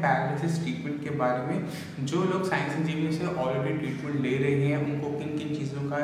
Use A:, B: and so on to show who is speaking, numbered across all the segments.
A: Paralysis treatment के बारे में। जो लोग साइंस इंजीनियरिंग से ऑलरेडी ट्रीटमेंट ले रहे हैं उनको किन किन चीज़ों का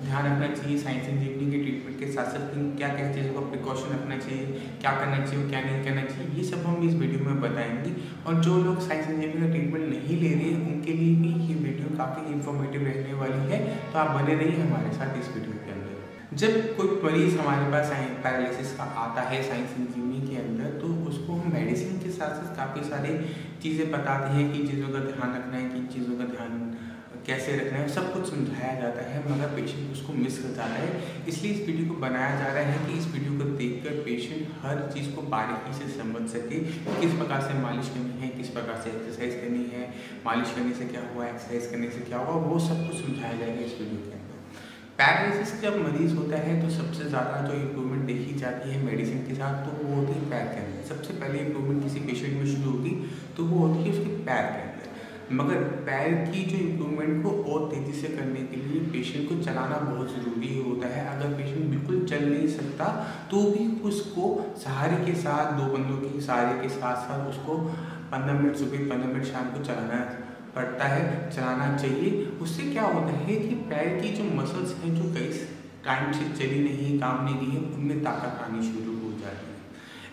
A: ध्यान रखना चाहिए, साइंस इंजीनियरिंग के ट्रीटमेंट के साथ साथ क्या क्या चीज़ों का प्रिकॉशन रखना चाहिए, क्या करना चाहिए क्या नहीं करना चाहिए, ये सब हम इस वीडियो में बताएंगे। और जो लोग साइंस इंजीनियरिंग का ट्रीटमेंट नहीं ले रहे हैं उनके लिए भी ये वीडियो काफ़ी इंफॉर्मेटिव रहने वाली है, तो आप बने रहिए हमारे साथ इस वीडियो के अंदर। जब कोई मरीज़ हमारे पास पैरालिसिस का आता है साइंस इंजीनियरिंग के अंदर, तो उसको हम मेडिसिन के साथ साथ काफ़ी सारी चीज़ें बताते हैं, किन चीज़ों का ध्यान रखना है, किन चीज़ों का ध्यान कैसे रखना है, सब कुछ समझाया जाता है, मगर पेशेंट उसको मिस कर जाता है। इसलिए इस वीडियो को बनाया जा रहा है कि इस वीडियो को देखकर पेशेंट हर चीज़ को बारीकी से समझ सके, किस प्रकार से मालिश करनी है, किस प्रकार से एक्सरसाइज करनी है, मालिश करने से क्या हुआ, एक्सरसाइज करने से क्या हुआ, वो सब कुछ समझाया जाएगा इस वीडियो के अंदर। पैरालिसिस जब मरीज होता है तो सबसे ज़्यादा जो इम्प्रूवमेंट देखी जाती है मेडिसिन के साथ, तो वो होती है पैर के अंदर। सबसे पहले इम्प्रूवमेंट किसी पेशेंट में शुरू होगी तो वो होती है उसके पैर के अंदर। मगर पैर की जो इम्प्रूवमेंट को और तेज़ी से करने के लिए पेशेंट को चलाना बहुत ज़रूरी होता है। अगर पेशेंट बिल्कुल चल नहीं सकता तो भी उसको सहारे के साथ, दो बंदों के सहारे के साथ साथ उसको 15 मिनट सुबह 15 मिनट शाम को चलाना पड़ता है, चलाना चाहिए। उससे क्या होता है कि पैर की जो मसल्स हैं जो कई टाइम से चली नहीं, काम नहीं की है, उनमें ताकत आनी शुरू हो जाती है।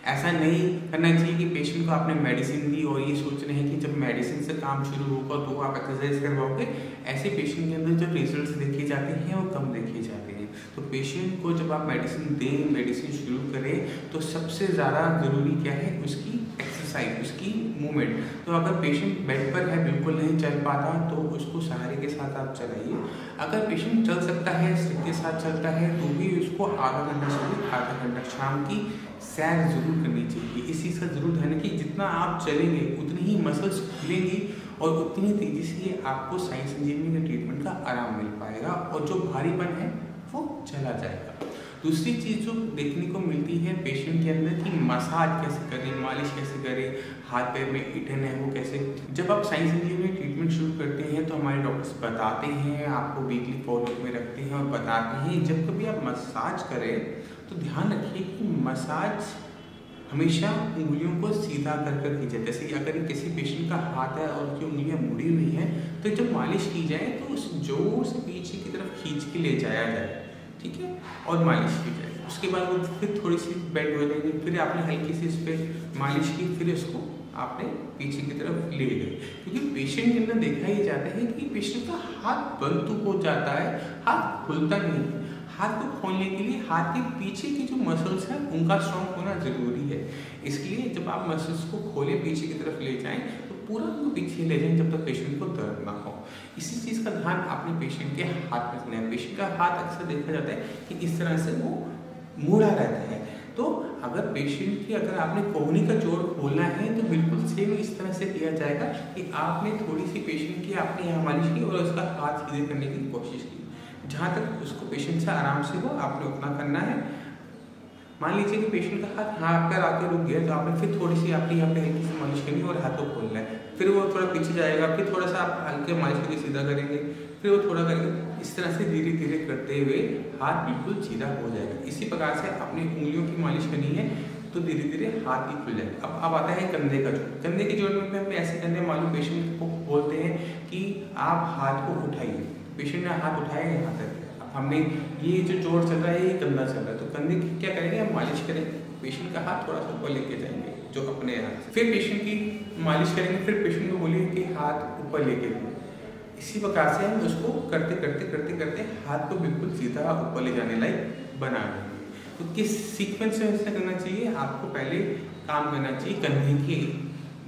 A: ऐसा नहीं करना चाहिए कि पेशेंट को आपने मेडिसिन दी और ये सोच रहे हैं कि जब मेडिसिन से काम शुरू होगा तो आप एक्सरसाइज करवाओगे। ऐसे पेशेंट के अंदर जो रिजल्ट्स देखे जाते हैं वो कम देखे जाते हैं। तो पेशेंट को जब आप मेडिसिन दें, मेडिसिन शुरू करें, तो सबसे ज़्यादा ज़रूरी क्या है, उसकी एक्सरसाइज, उसकी मूवमेंट। तो अगर पेशेंट बेड पर है, बिल्कुल नहीं चल पाता, तो उसको सहारे के साथ आप चलाइए। अगर पेशेंट चल सकता है, स्टिक के साथ चलता है, तो भी उसको आधा घंटा सुबह, आधा घंटा शाम की सैर जरूर करनी चाहिए। इस चीज़ का जरूर ध्यान रखिए, जितना आप चलेंगे उतनी ही मसल्स खुलेंगी और उतनी ही तेज़ी से आपको साइंस इंजीनियरिंग के ट्रीटमेंट का आराम मिल पाएगा और जो भारीपन है वो चला जाएगा। दूसरी चीज़ जो देखने को मिलती है पेशेंट के अंदर कि मसाज कैसे करें, मालिश कैसे करें, हाथ पैर में इठन है वो कैसे। जब आप साइंस इंजीनियरिंग में ट्रीटमेंट शुरू करते हैं तो हमारे डॉक्टर्स बताते हैं, आपको वीकली फॉलोअप में रखते हैं और बताते हैं जब कभी आप मसाज करें तो ध्यान रखिए कि मसाज हमेशा उंगलियों को सीधा कर कर की जाए। जैसे कि अगर किसी पेशेंट का हाथ है और उसकी उंगलियां मुड़ी हुई हैं, तो जब मालिश की जाए तो उस जोर से पीछे की तरफ खींच के ले जाया जाए, ठीक है, और मालिश की जाए। उसके बाद वो फिर थोड़ी सी बेंड हो जाएगी, फिर आपने हल्की सी इस पर मालिश की, फिर इसको आपने पीछे की तरफ ले गए। क्योंकि पेशेंट के अंदर देखा ही जाता है कि पेशेंट का हाथ बंद तो हो जाता है, हाथ खुलता नहीं है। हाथ को खोलने के लिए हाथ के पीछे की जो मसल्स हैं उनका स्ट्रॉन्ग होना जरूरी है। इसलिए जब आप मसल्स को खोले, पीछे की तरफ ले जाएं, तो पूरा उनको पीछे ले जाएं जब तक पेशेंट को दर्द ना हो। इसी चीज़ का ध्यान अपने पेशेंट के हाथ में रखना है। पेशेंट का हाथ अक्सर देखा जाता है कि इस तरह से वो मुड़ा रहता है। तो अगर पेशेंट की अगर आपने कोहनी का जोड़ खोलना है तो बिल्कुल सेम इस तरह से किया जाएगा कि आपने थोड़ी सी पेशेंट की आपने यहाँ मालिश की और उसका हाथ सीधे करने की कोशिश की। जहाँ तक उसको पेशेंट से आराम से हो आपने उतना करना है। मान लीजिए कि पेशेंट का हाथ यहाँ पर आकर रुक गया, तो आपने फिर थोड़ी सी आपने यहाँ पे हल्की सी मालिश करनी और हाथ को खोलना है। फिर वो थोड़ा पीछे जाएगा, फिर थोड़ा सा आप हल्के मालिश करके सीधा करेंगे, फिर वो थोड़ा करेंगे। इस तरह से धीरे धीरे करते हुए हाथ बिल्कुल सीधा हो जाएगा। इसी प्रकार से अपनी उंगलियों की मालिश करनी है तो धीरे धीरे हाथ ही खुल जाएगा। अब आता है कंधे का जोड़। कंधे के जोड़ में हम ऐसे कंधे मालूम पेशेंट को बोलते हैं कि आप हाथ को उठाइए। पेशेंट ने हाथ उठाया यहाँ तक, हमने ये जो जोड़ चल रहा है ये कंधा चल रहा है, तो कंधे की क्या करेंगे, हम मालिश करेंगे। पेशेंट का हाथ थोड़ा सा ऊपर लेके जाएंगे जो अपने हाथ से, फिर पेशेंट की मालिश करेंगे, फिर पेशेंट को बोलिए कि हाथ ऊपर लेके जाए। इसी प्रकार से हम उसको करते करते करते करते हाथ को बिल्कुल सीधा ऊपर ले जाने लायक बना देंगे। तो किस सीक्वेंस में ऐसा करना चाहिए, आपको पहले काम करना चाहिए कंधे की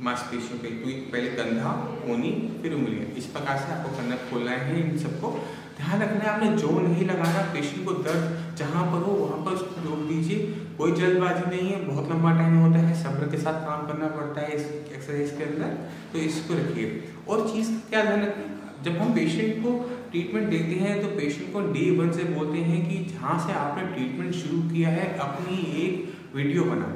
A: मांसपेशियों पे, क्योंकि पहले कंधा, कोहनी, फिर उंगलियां। इस प्रकार से आपको कंधा खोलना है। इन सबको ध्यान रखना है, आपने जोर नहीं लगाना। पेशेंट को दर्द जहाँ पर हो वहाँ पर उसको रोक दीजिए। कोई जल्दबाजी नहीं है, बहुत लंबा टाइम होता है, सब्र के साथ काम करना पड़ता है इस एक्सरसाइज के अंदर, तो इसको रखिए। और चीज़ क्या ध्यान रखिए, जब हम पेशेंट को ट्रीटमेंट देते हैं तो पेशेंट को डे 1 से बोलते हैं कि जहाँ से आपने ट्रीटमेंट शुरू किया है अपनी एक वीडियो बना।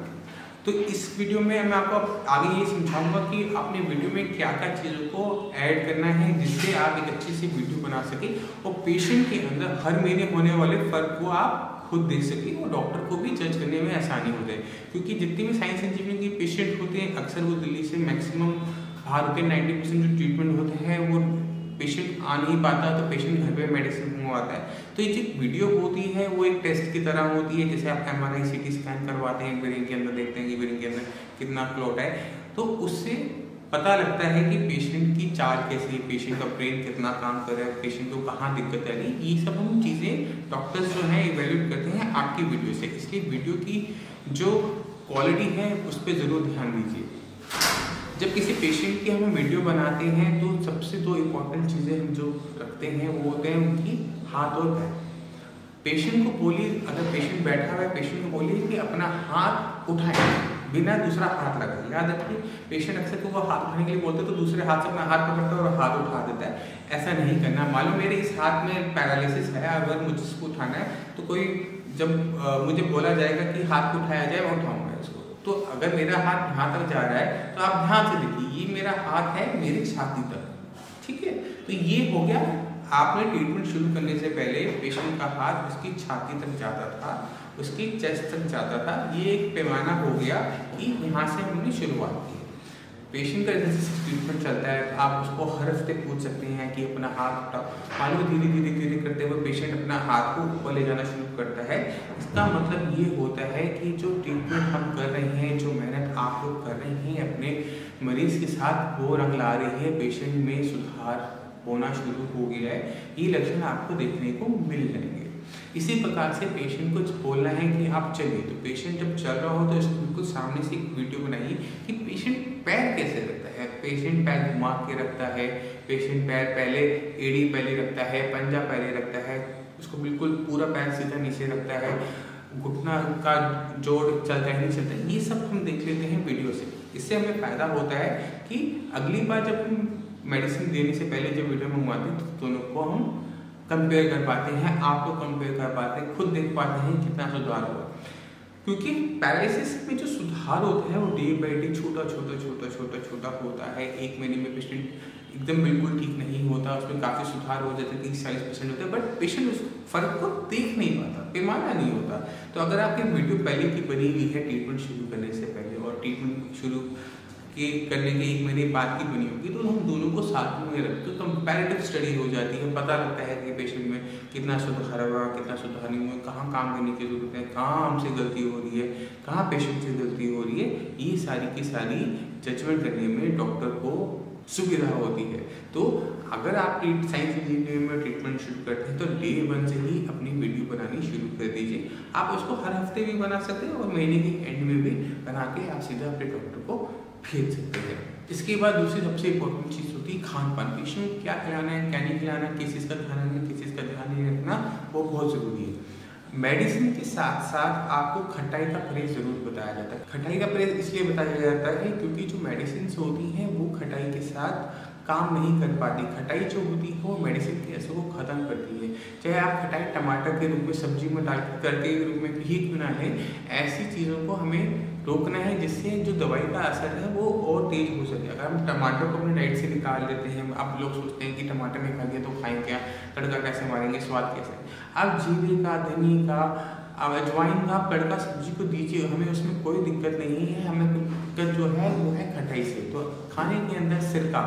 A: तो इस वीडियो में मैं आपको आगे ये समझाऊंगा कि अपने वीडियो में क्या क्या चीज़ों को ऐड करना है जिससे आप एक अच्छी सी वीडियो बना सके और पेशेंट के अंदर हर महीने होने वाले फर्क को आप खुद देख सकें और डॉक्टर को भी जज करने में आसानी हो जाए। क्योंकि जितने भी साइंस इंजीनियरिंग के पेशेंट होते हैं अक्सर वो दिल्ली से मैक्सिमम बाहर होते हैं। 90% जो ट्रीटमेंट होते हैं वो पेशेंट आ नहीं पाता तो पेशेंट घर पे मेडिसिन मंगवाता है। तो ये जो वीडियो होती है वो एक टेस्ट की तरह होती है, जैसे आप MRI CT स्कैन करवाते हैं ब्रेन के अंदर, देखते हैं कि ब्रेन के अंदर कितना क्लॉट है, तो उससे पता लगता है कि पेशेंट की चाल कैसी है, पेशेंट का ब्रेन कितना काम कर रहा है, पेशेंट को कहाँ दिक्कत आ रही है। ये सब हम चीज़ें डॉक्टर्स जो हैं इवेल्यूएट करते हैं आपकी वीडियो से। इसलिए वीडियो की जो क्वालिटी है उस पर ज़रूर ध्यान दीजिए। जब किसी पेशेंट की हम वीडियो बनाते हैं तो सबसे दो इम्पॉर्टेंट चीज़ें हम जो रखते हैं वो होते हैं उनकी हाथ और पैर। पेशेंट को बोलिए, अगर पेशेंट बैठा हुआ है पेशेंट को बोलिए कि अपना हाथ उठाए बिना दूसरा हाथ लगाए। याद रखिए पेशेंट अक्सर को वो हाथ उठाने के लिए बोलते हैं तो दूसरे हाथ से अपना हाथ पकड़ता है और हाथ उठा देता है। ऐसा नहीं करना। मालूम मेरे इस हाथ में पैरालिसिस है, अगर मुझे इसको उठाना है तो कोई जब मुझे बोला जाएगा कि हाथ को उठाया जाए मैं उठाऊंगा इसको। तो अगर मेरा हाथ यहाँ तक जा रहा है तो आप ध्यान से देखिए, ये मेरा हाथ है मेरी छाती तक, ठीक है। तो ये हो गया, आपने ट्रीटमेंट शुरू करने से पहले पेशेंट का हाथ उसकी छाती तक जाता था, उसकी चेस्ट तक जाता था। ये एक पैमाना हो गया कि यहाँ से हमने शुरुआत की। पेशेंट का जैसे ट्रीटमेंट चलता है आप उसको हर हफ्ते पूछ सकते हैं कि अपना हाथ उठाओ। मालूम धीरे धीरे धीरे करते हुए पेशेंट अपना हाथ को ऊपर ले जाना शुरू करता है। इसका मतलब ये होता है कि जो ट्रीटमेंट हम कर रहे हैं, जो मेहनत आप लोग कर रहे हैं अपने मरीज के साथ, वो रंग ला रही है, पेशेंट में सुधार होना शुरू हो गया है। ये लक्षण आपको देखने को मिल जाएंगे। इसी प्रकार से पेशेंट को बोलना है कि आप चलिए, तो पेशेंट जब चल रहा हो तो इसको बिल्कुल सामने से एक वीडियो बनाइए कि पेशेंट पैर कैसे रखता है। पेशेंट पैर घुमा के रखता है, पेशेंट पैर पहले एड़ी पहले रखता है, पंजा पहले रखता है, उसको बिल्कुल पूरा पैर सीधा नीचे रखता है, घुटना का जोड़ चलता है नहीं चलता है, ये सब हम देख लेते हैं वीडियो से। इससे हमें फायदा होता है कि अगली बार जब हम मेडिसिन देने से पहले जब वीडियो मंगवाते हैं तो दोनों को हम कंपेयर कर पाते हैं, आप लोग कंपेयर कर पाते हैं, खुद देख पाते हैं कितना सुधार हुआ। क्योंकि पैरालिसिस में जो सुधार होता है वो डे बाई डे छोटा छोटा छोटा छोटा छोटा होता है। एक महीने में पेशेंट एकदम बिल्कुल ठीक नहीं होता, उसमें काफ़ी सुधार हो जाता है, 30-40% होता है, बट पेशेंट उस फर्क को देख नहीं पाता, पैमाना नहीं होता। तो अगर आपकी वीडियो पहले की बनी हुई है ट्रीटमेंट शुरू करने से पहले और ट्रीटमेंट शुरू करने के 1 महीने बाद की बनी होगी तो हम दोनों को साथ में रखते तो कंपैरेटिव स्टडी हो जाती है। पता लगता है कि पेशेंट में कितना सुधार हुआ, कितना सुधार नहीं हुआ, कहाँ काम करने की जरूरत है, कहाँ हमसे गलती हो रही है, कहाँ पेशेंट से गलती हो रही है। ये सारी की सारी जजमेंट करने में डॉक्टर को सुविधा होती है। तो अगर आप साइंस इंजीनियरिंग में ट्रीटमेंट शुरू करते हैं तो डे 1 से ही अपनी वीडियो बनानी शुरू कर दीजिए। आप उसको हर हफ्ते भी बना सकते हैं और महीने के एंड में भी बना के आप सीधा अपने डॉक्टर को भेज सकते हैं। इसके बाद दूसरी सबसे इम्पोर्टेंट चीज़ होती है खान पान। पेशेंट को क्या खिलाना है, क्या नहीं खिलाना, किस चीज़ का ध्यान रखना, किस चीज़ का ध्यान नहीं रखना, वो बहुत ज़रूरी है। मेडिसिन के साथ साथ आपको खटाई का परहेज जरूर बताया जाता है। खटाई का परहेज इसलिए बताया जाता है क्योंकि जो मेडिसिन होती हैं वो खटाई के साथ काम नहीं कर पाती। खटाई जो होती है वो मेडिसिन के असर को ख़त्म करती है। चाहे आप खटाई टमाटर के रूप में, सब्जी में डाल करके रूप में भी क्यों ना है, ऐसी चीज़ों को हमें रोकना है जिससे जो दवाई का असर है वो और तेज हो सके। अगर हम टमाटर को अपने डाइट से निकाल देते हैं, आप लोग सोचते हैं कि टमाटर नहीं खा गया तो खाएं क्या, तड़का कैसे मारेंगे, स्वाद कैसे। आप जीरे का, धनी का, अजवाइन का तड़का सब्जी को दीजिए, हमें उसमें कोई दिक्कत नहीं है। हमें दिक्कत जो है वो है खटाई से। तो खाने के अंदर सिरका,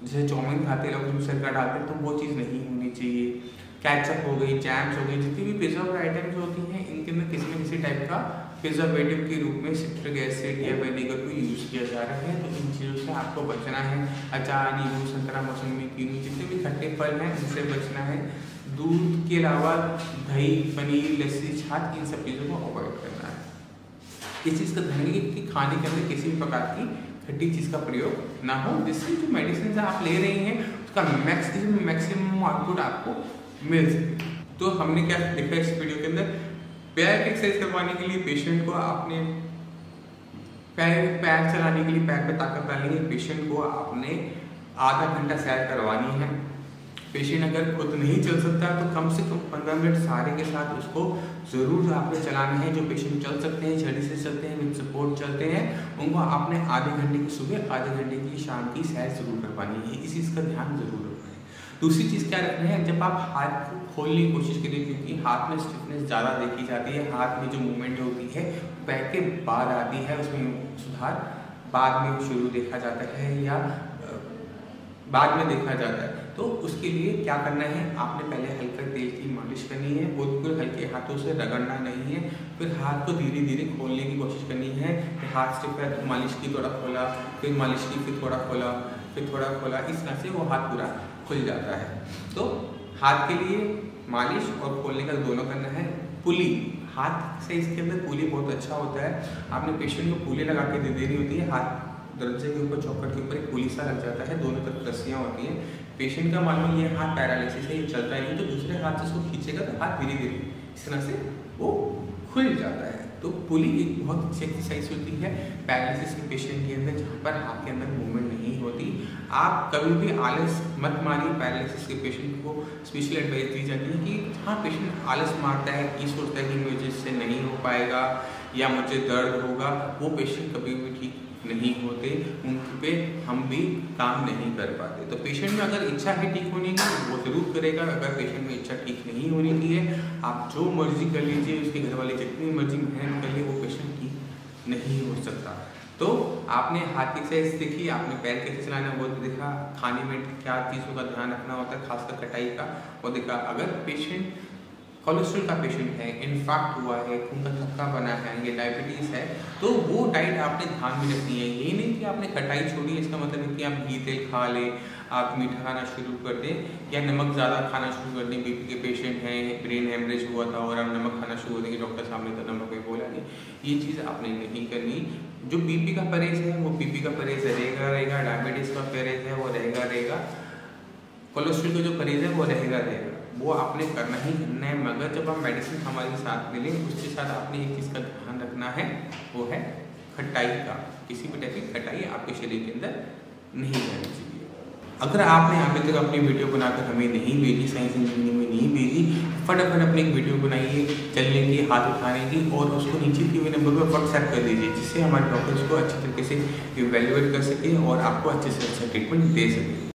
A: जैसे चाउमीन खाते लोग जो सिरका डालते हैं तो वो चीज़ नहीं होनी चाहिए। कैचअप हो गई, जैम्स हो गई, जितनी भी प्रिजर्व आइटम्स होती हैं इनके अंदर किसी न किसी टाइप का प्रिजर्वेटिव के रूप में सिट्रिक एसिड या विनेगर को यूज़ किया जा रहा है। तो इन चीज़ों से आपको बचना है। अचार, नींबू, संतरा, मौसमी, कीनू, जितने भी खट्टे फल हैं इनसे बचना है। दूध के अलावा दही, पनीर, लस्सी, छाछ, इन सब चीज़ों को अवॉइड करना है। इस चीज़ का ध्यान रखिए कि खाने के अंदर किसी भी प्रकार की खट्टी चीज़ का प्रयोग ना हो, जिससे जो मेडिसिन आप ले रहे हैं उसका मैक्सिमम आउटपुट आपको मिल सके। तो हमने क्या देखा इस वीडियो के अंदर, पैर की एक्सरसाइज करवाने के लिए पेशेंट को आपने पैर चलाने के लिए पैर पे ताकत डालनी है। पेशेंट को आपने आधा घंटा सैर करवानी है। पेशेंट अगर खुद नहीं चल सकता तो कम से कम 15 मिनट सहारे के साथ उसको ज़रूर आपने चलाना है। जो पेशेंट चल सकते हैं, छड़ी से चलते हैं, विद सपोर्ट चलते हैं, उनको आपने आधे घंटे की सुबह, आधे घंटे की शाम की सैर जरूर करवानी है। इस चीज़ का ध्यान जरूर रखना है। दूसरी चीज़ क्या रखना है, जब आप हाथ को खोलने की कोशिश करिए, क्योंकि हाथ में स्टिफनेस ज़्यादा देखी जाती है, हाथ में जो मूवमेंट होती है पैर के बाद आती है, उसमें सुधार बाद में शुरू देखा जाता है या बाद में देखा जाता है। तो उसके लिए क्या करना है, आपने पहले हल्का तेल की मालिश करनी है, बिल्कुल हल्के हाथों से रगड़ना नहीं है, फिर हाथ को धीरे धीरे खोलने की कोशिश करनी है। हाथ से फिर मालिश की, थोड़ा खोला, फिर मालिश की, फिर थोड़ा खोला, फिर थोड़ा खोला, इस तरह से वो हाथ पूरा खुल जाता है। तो हाथ के लिए मालिश और खोलने का दोनों करना है। पुली, हाथ से इसके अंदर पुली बहुत अच्छा होता है। आपने पेशेंट को पुली लगा के दे देनी होती है, हाथ दरवाजे के ऊपर चौखट के ऊपर एक पुली सा लग जाता है, दोनों तरफ रस्सियाँ होती हैं। पेशेंट का मान लो ये हाथ पैरालिसिस है, ये चलता नहीं, तो दूसरे हाथ से उसको खींचेगा तो हाथ धीरे धीरे इस तरह से वो खुल जाता है। तो पुली एक बहुत अच्छी एक्सरसाइज होती है पैरालिसिस के पेशेंट के अंदर, जहाँ पर हाथ के अंदर मूवमेंट नहीं होती। आप कभी भी आलस मत मारिए। पैरालिसिस के पेशेंट को स्पेशल एडवाइस दी जाती है कि हाँ, पेशेंट आलस मारता है, ये सोचता है कि मुझे इससे नहीं हो पाएगा या मुझे दर्द होगा, वो पेशेंट कभी भी ठीक नहीं होते, उन पे हम भी काम नहीं कर पाते। तो पेशेंट में अगर इच्छा है ठीक होने की वो ज़रूर करेगा। अगर पेशेंट में इच्छा ठीक नहीं होने की है, आप जो मर्जी कर लीजिए, उसके घर वाले जितनी मर्जी मेहनत कर लिए, वो पेशेंट ठीक नहीं हो सकता। तो आपने हाथ की एक्सरसाइज देखी, आपने पैर कैसे चलाना वो देखा, खाने में क्या चीज़ों का ध्यान रखना होता है, खासकर कटाई का वो देखा। अगर पेशेंट कोलेस्ट्रॉल का पेशेंट है, इन्फार्क्ट हुआ है, खून का थक्का बना है या डायबिटीज़ है, तो वो डाइट आपने ध्यान में रखनी है। ये नहीं कि आपने खटाई छोड़ी, इसका मतलब है कि आप घी तेल खा लें, आप मीठा खाना शुरू कर दें या नमक ज़्यादा खाना शुरू कर दें। बीपी के पेशेंट हैं, ब्रेन हेमरेज हुआ था और आप नमक खाना शुरू कर देंगे, डॉक्टर साहब ने तो नमक में बोला नहीं, ये चीज़ आपने नहीं करनी। जो बीपी का परहेज है वो बीपी का परहेज रहेगा, डायबिटीज़ का परहेज है वो रहेगा, कोलेस्ट्रॉल का जो परहेज है वो रहेगा, वो आपने करना ही करना है। मगर जब आप मेडिसिन हमारे साथ मिलें, उसके साथ आपने एक चीज़ का ध्यान रखना है, वो है खटाई का। किसी भी टाइप की खटाई आपके शरीर के अंदर नहीं रहनी चाहिए। अगर आपने अभी तक अपनी वीडियो बनाकर हमें नहीं भेजी, साइंस इंजीनियरिंग में नहीं भेजी, फटाफट अपनी एक वीडियो बनाइए चलने की, हाथ उठाने की, और उसको नीचे दिए हुए नंबर पर व्हाट्सएप कर दीजिए, जिससे हमारे डॉक्टर्स को अच्छी तरीके से इवैल्यूएट कर सके और आपको अच्छे से अच्छा ट्रीटमेंट दे सके।